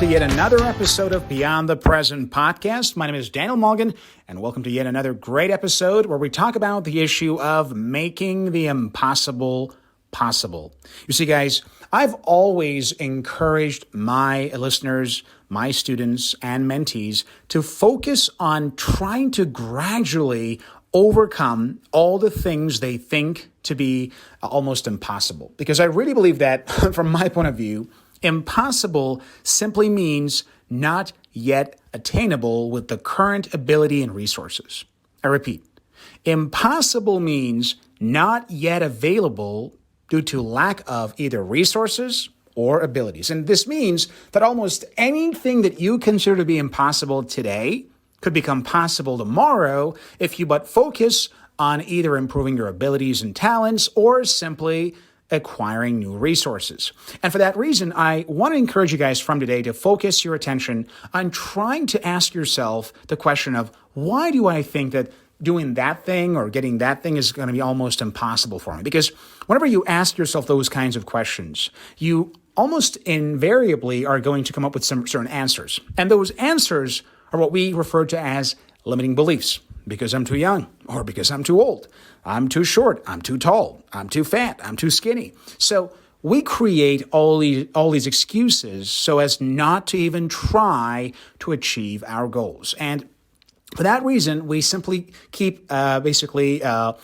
to yet another episode of Beyond the Present podcast. My name is Daniel Morgan, and welcome to yet another great episode where we talk about the issue of making the impossible possible. You see, guys, I've always encouraged my listeners, my students, and mentees to focus on trying to gradually overcome all the things they think to be almost impossible. Because I really believe that, from my point of view, impossible simply means not yet attainable with the current ability and resources. I repeat, impossible means not yet available due to lack of either resources or abilities. And this means that almost anything that you consider to be impossible today could become possible tomorrow if you but focus on either improving your abilities and talents or simply acquiring new resources. And for that reason, I want to encourage you guys from today to focus your attention on trying to ask yourself the question of, why do I think that doing that thing or getting that thing is going to be almost impossible for me? Because whenever you ask yourself those kinds of questions, you almost invariably are going to come up with some certain answers. And those answers are what we refer to as limiting beliefs. Because I'm too young, or because I'm too old, I'm too short, I'm too tall, I'm too fat, I'm too skinny. So we create all these excuses so as not to even try to achieve our goals. And for that reason, we simply keep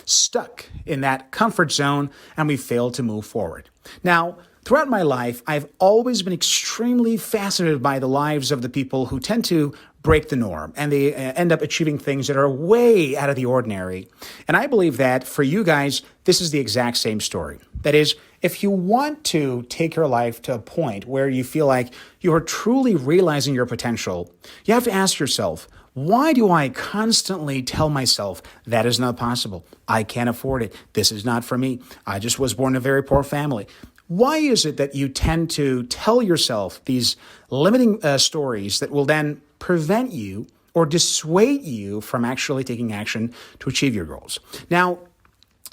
stuck in that comfort zone and we fail to move forward. Now, throughout my life, I've always been extremely fascinated by the lives of the people who tend to break the norm and they end up achieving things that are way out of the ordinary. And I believe that for you guys, this is the exact same story. That is, if you want to take your life to a point where you feel like you are truly realizing your potential, you have to ask yourself, why do I constantly tell myself that is not possible? I can't afford it. This is not for me. I just was born in a very poor family. Why is it that you tend to tell yourself these limiting stories that will then prevent you or dissuade you from actually taking action to achieve your goals? Now,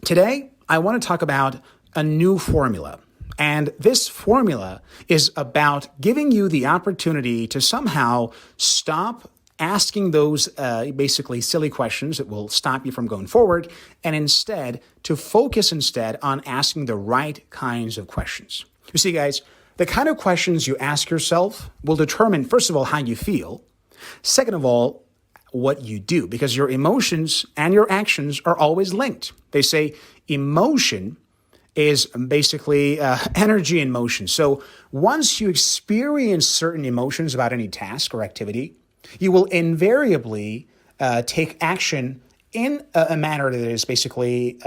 today, I want to talk about a new formula. And this formula is about giving you the opportunity to somehow stop asking those basically silly questions that will stop you from going forward, and instead to focus on asking the right kinds of questions. You see, guys, the kind of questions you ask yourself will determine, first of all, how you feel. Second of all, what you do, because your emotions and your actions are always linked. They say emotion is basically energy in motion. So once you experience certain emotions about any task or activity, you will invariably take action in a manner that is basically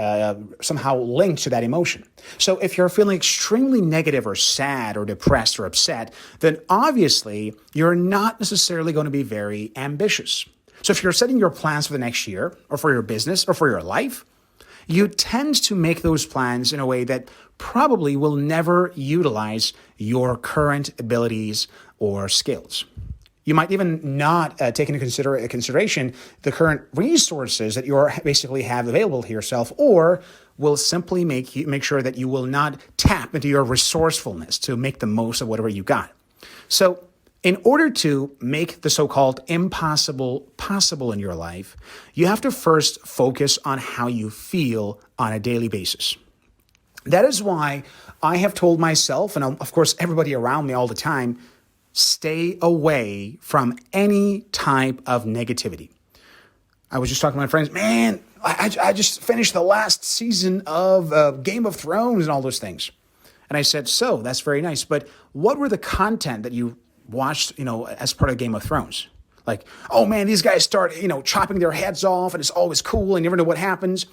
somehow linked to that emotion. So if you're feeling extremely negative or sad or depressed or upset, then obviously you're not necessarily going to be very ambitious. So if you're setting your plans for the next year or for your business or for your life, you tend to make those plans in a way that probably will never utilize your current abilities or skills. You might even not take into consideration the current resources that you basically have available to yourself, or will simply make sure that you will not tap into your resourcefulness to make the most of whatever you got. So in order to make the so-called impossible possible in your life, you have to first focus on how you feel on a daily basis. That is why I have told myself, and of course everybody around me all the time, stay away from any type of negativity. I was just talking to my friends, man, I just finished the last season of Game of Thrones and all those things. And I said, so that's very nice. But what were the content that you watched, as part of Game of Thrones? Like, oh man, these guys start, chopping their heads off and it's always cool and you never know what happens.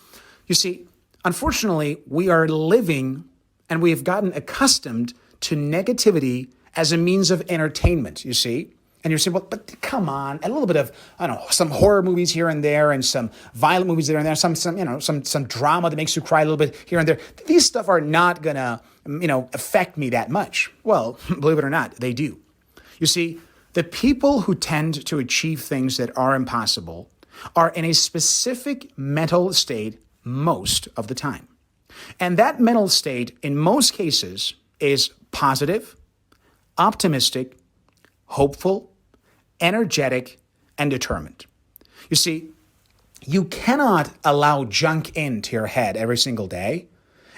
You see, unfortunately, we are living and we have gotten accustomed to negativity as a means of entertainment, you see? And you're saying, well, but come on, a little bit of, some horror movies here and there and some violent movies there and there, some drama that makes you cry a little bit here and there. These stuff are not gonna, affect me that much. Well, believe it or not, they do. You see, the people who tend to achieve things that are impossible are in a specific mental state most of the time. And that mental state, in most cases, is positive, optimistic, hopeful, energetic, and determined. You see, you cannot allow junk into your head every single day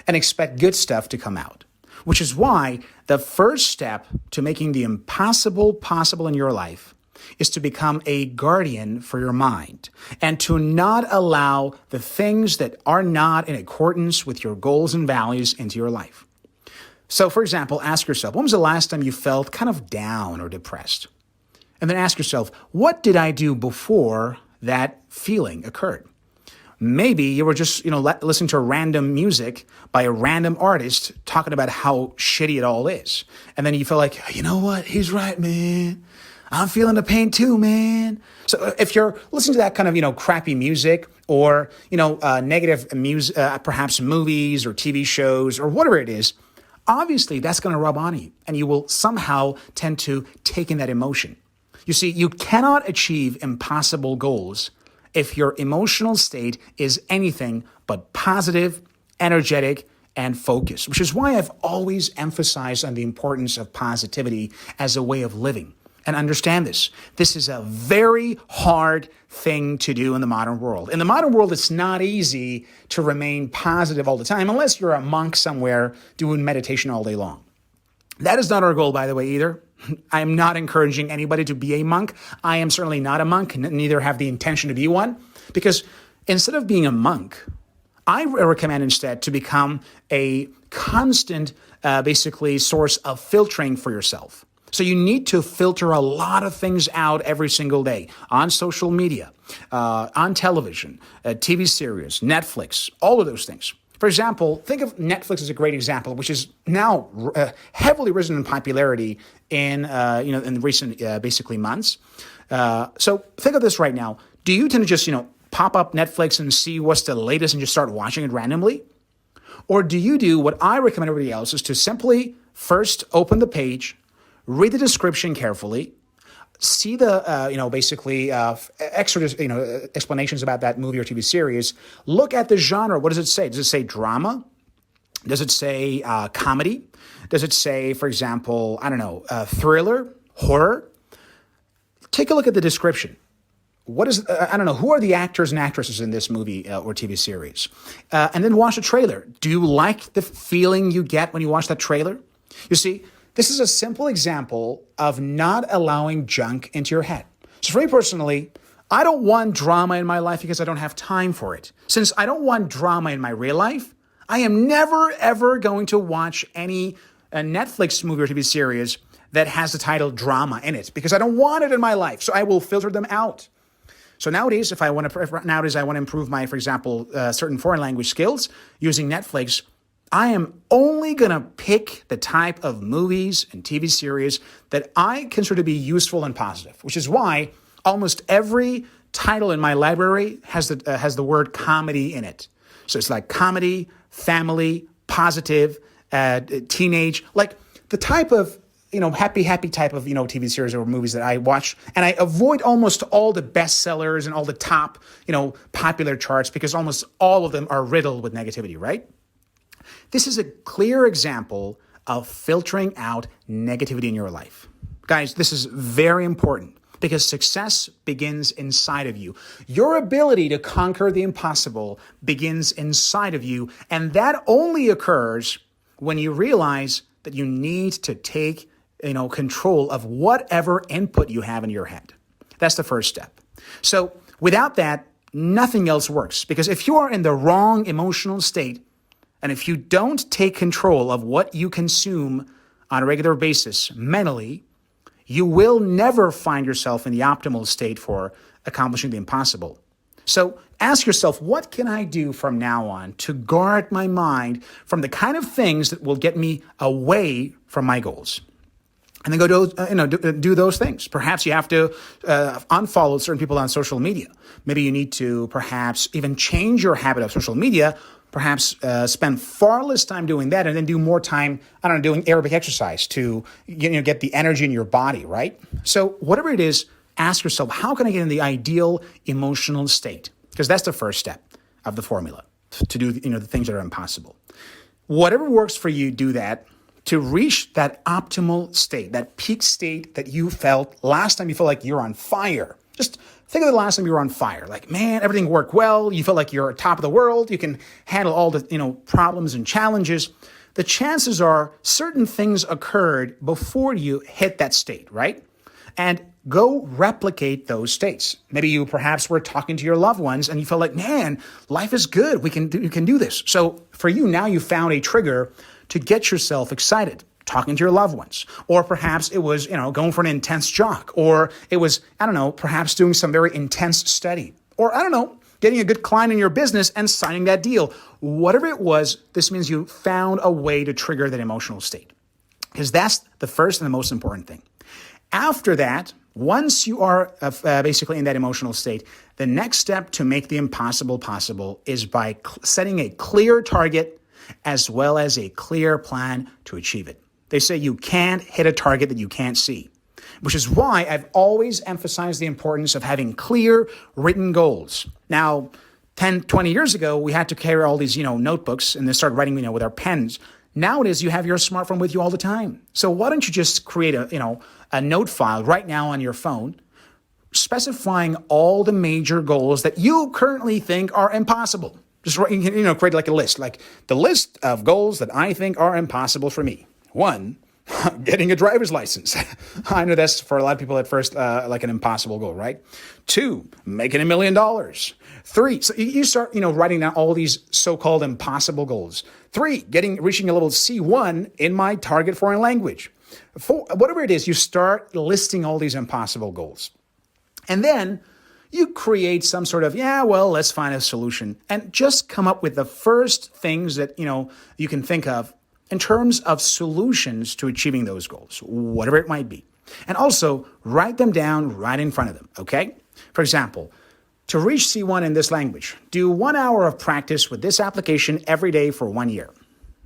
and expect good stuff to come out, which is why the first step to making the impossible possible in your life is to become a guardian for your mind and to not allow the things that are not in accordance with your goals and values into your life. So, for example, ask yourself, when was the last time you felt kind of down or depressed? And then ask yourself, what did I do before that feeling occurred? Maybe you were just, listening to random music by a random artist talking about how shitty it all is. And then you feel like, you know what? He's right, man. I'm feeling the pain too, man. So if you're listening to that kind of, crappy music or, negative music, perhaps movies or TV shows or whatever it is, obviously that's going to rub on you and you will somehow tend to take in that emotion. You see, you cannot achieve impossible goals if your emotional state is anything but positive, energetic, and focused, which is why I've always emphasized on the importance of positivity as a way of living. And understand this. This is a very hard thing to do in the modern world. In the modern world, it's not easy to remain positive all the time unless you're a monk somewhere doing meditation all day long. That is not our goal, by the way, either. I am not encouraging anybody to be a monk. I am certainly not a monk, neither have the intention to be one, because instead of being a monk, I recommend instead to become a constant, basically, source of filtering for yourself. So you need to filter a lot of things out every single day on social media, on television, TV series, Netflix, all of those things. For example, think of Netflix as a great example, which is now heavily risen in popularity in in recent basically months. So think of this right now. Do you tend to just pop up Netflix and see what's the latest and just start watching it randomly, or do you do what I recommend everybody else is to simply first open the page, read the description carefully, see the, extra, explanations about that movie or TV series. Look at the genre. What does it say? Does it say drama? Does it say comedy? Does it say, for example, thriller, horror? Take a look at the description. What is, who are the actors and actresses in this movie or TV series? And then watch the trailer. Do you like the feeling you get when you watch that trailer? You see, this is a simple example of not allowing junk into your head. So for me personally, I don't want drama in my life because I don't have time for it. Since I don't want drama in my real life, I am never, ever going to watch any Netflix movie or TV series that has the title drama in it because I don't want it in my life. So I will filter them out. So nowadays, if I want to improve my, for example, certain foreign language skills using Netflix, I am only going to pick the type of movies and TV series that I consider to be useful and positive, which is why almost every title in my library has the word comedy in it. So it's like comedy, family, positive, teenage, like the type of, happy type of, TV series or movies that I watch. And I avoid almost all the bestsellers and all the top, popular charts because almost all of them are riddled with negativity, right? This is a clear example of filtering out negativity in your life. Guys, this is very important because success begins inside of you. Your ability to conquer the impossible begins inside of you, and that only occurs when you realize that you need to take, control of whatever input you have in your head. That's the first step. So without that, nothing else works because if you are in the wrong emotional state, and if you don't take control of what you consume on a regular basis mentally, you will never find yourself in the optimal state for accomplishing the impossible. So ask yourself, what can I do from now on to guard my mind from the kind of things that will get me away from my goals? And then go do those things. Perhaps you have to unfollow certain people on social media. Maybe you need to perhaps even change your habit of social media. Perhaps spend far less time doing that and then do more time, doing aerobic exercise to get the energy in your body, right? So whatever it is, ask yourself, how can I get in the ideal emotional state? Because that's the first step of the formula to do the things that are impossible. Whatever works for you, do that. to reach that optimal state, that peak state that you felt last time you felt like you're on fire. Just think of the last time you were on fire. Like, man, everything worked well. You felt like you're top of the world. You can handle all the, problems and challenges. The chances are certain things occurred before you hit that state, right? And go replicate those states. Maybe you perhaps were talking to your loved ones and you felt like, man, life is good. We can do this. So for you, now you found a trigger to get yourself excited, talking to your loved ones. Or perhaps it was, going for an intense jog. Or it was, perhaps doing some very intense study. Or getting a good client in your business and signing that deal. Whatever it was, this means you found a way to trigger that emotional state. Because that's the first and the most important thing. After that, once you are basically in that emotional state, the next step to make the impossible possible is by setting a clear target as well as a clear plan to achieve it. They say you can't hit a target that you can't see, which is why I've always emphasized the importance of having clear written goals. Now, 10, 20 years ago, we had to carry all these, notebooks and then start writing, with our pens. Nowadays, you have your smartphone with you all the time. So why don't you just create a note file right now on your phone, specifying all the major goals that you currently think are impossible. Just create like a list, like the list of goals that I think are impossible for me. 1, getting a driver's license. I know that's for a lot of people at first like an impossible goal, right? 2, making $1 million. 3, so you start writing down all these so-called impossible goals. 3, reaching a level C1 in my target foreign language. 4, whatever it is, you start listing all these impossible goals. And then you create some sort of, let's find a solution and just come up with the first things that, you can think of in terms of solutions to achieving those goals, whatever it might be. And also write them down right in front of them, okay? For example, to reach C1 in this language, do 1 hour of practice with this application every day for 1 year.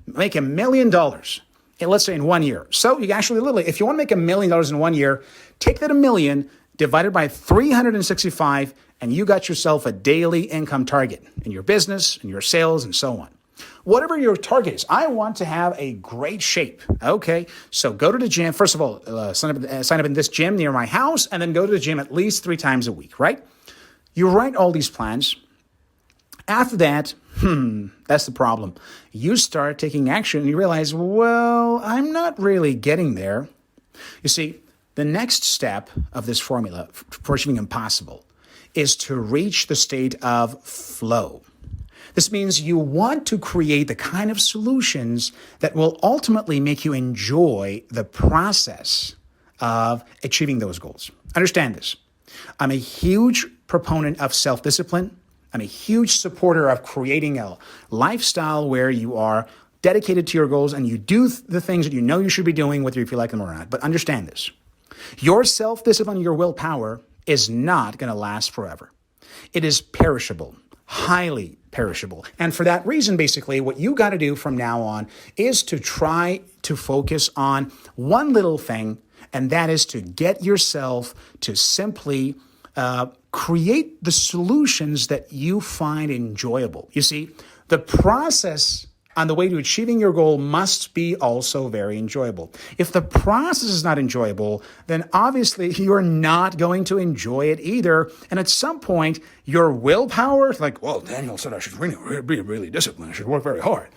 Make $1 million, let's say in 1 year. So you actually literally, if you want to make $1 million in 1 year, take that $1 million, divide it by 365, and you got yourself a daily income target in your business, in your sales, and so on. Whatever your target is, I want to have a great shape. Okay, so go to the gym. First of all, sign up in this gym near my house, and then go to the gym at least 3 times a week, right? You write all these plans. After that, that's the problem. You start taking action and you realize, well, I'm not really getting there. You see, the next step of this formula for achieving impossible is to reach the state of flow. This means you want to create the kind of solutions that will ultimately make you enjoy the process of achieving those goals. Understand this. I'm a huge proponent of self-discipline. I'm a huge supporter of creating a lifestyle where you are dedicated to your goals and you do the things that you know you should be doing, whether you feel like them or not. But understand this. Your self-discipline, your willpower is not going to last forever. It is perishable, highly perishable. And for that reason, basically, what you got to do from now on is to try to focus on one little thing, and that is to get yourself to simply create the solutions that you find enjoyable. You see, the process on the way to achieving your goal must be also very enjoyable. If the process is not enjoyable, then obviously you're not going to enjoy it either. And at some point, your willpower is like, well, Daniel said I should be really disciplined. I should work very hard.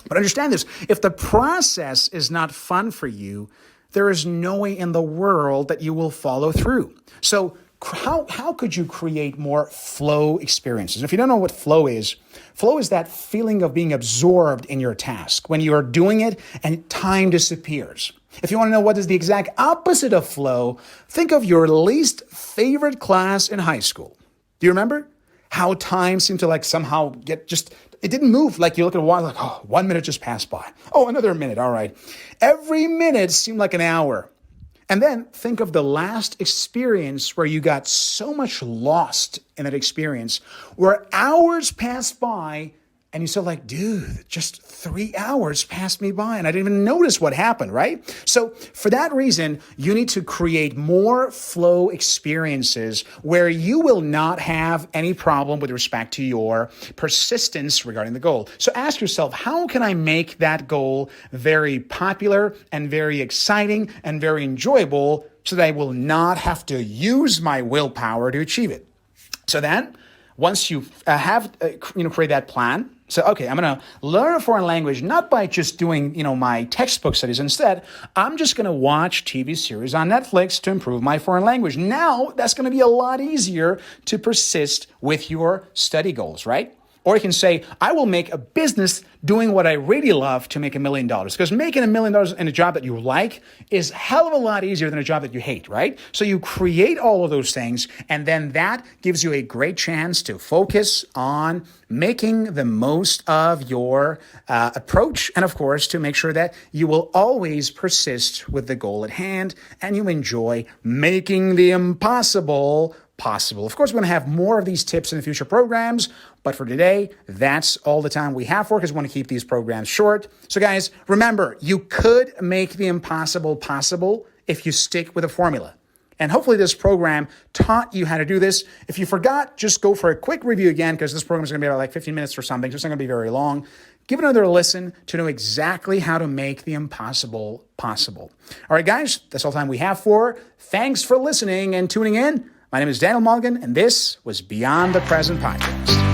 But understand this, if the process is not fun for you, there is no way in the world that you will follow through. So how could you create more flow experiences? If you don't know what flow is that feeling of being absorbed in your task when you are doing it and time disappears. If you want to know what is the exact opposite of flow, think of your least favorite class in high school. Do you remember how time seemed to somehow it didn't move. Like you look at a watch, 1 minute just passed by. Oh, another minute. All right. Every minute seemed like an hour. And then think of the last experience where you got so much lost in that experience, where hours passed by And you say like, dude, just 3 hours passed me by and I didn't even notice what happened, right? So for that reason, you need to create more flow experiences where you will not have any problem with respect to your persistence regarding the goal. So ask yourself, how can I make that goal very popular and very exciting and very enjoyable so that I will not have to use my willpower to achieve it? So then, once you create that plan, so, okay, I'm going to learn a foreign language, not by just doing, my textbook studies. Instead, I'm just going to watch TV series on Netflix to improve my foreign language. Now, that's going to be a lot easier to persist with your study goals, right? Or you can say, I will make a business doing what I really love to make $1 million. Because making $1 million in a job that you like is a hell of a lot easier than a job that you hate, right? So you create all of those things, and then that gives you a great chance to focus on making the most of your approach. And of course, to make sure that you will always persist with the goal at hand and you enjoy making the impossible possible. Of course, we're going to have more of these tips in the future programs, but for today, that's all the time we have for because we want to keep these programs short. So guys, remember, you could make the impossible possible if you stick with a formula. And hopefully this program taught you how to do this. If you forgot, just go for a quick review again because this program is going to be about like 15 minutes or something, so it's not going to be very long. Give it another listen to know exactly how to make the impossible possible. All right, guys, that's all the time we have for. Thanks for listening and tuning in. My name is Daniel Mulligan, and this was Beyond the Present Podcast.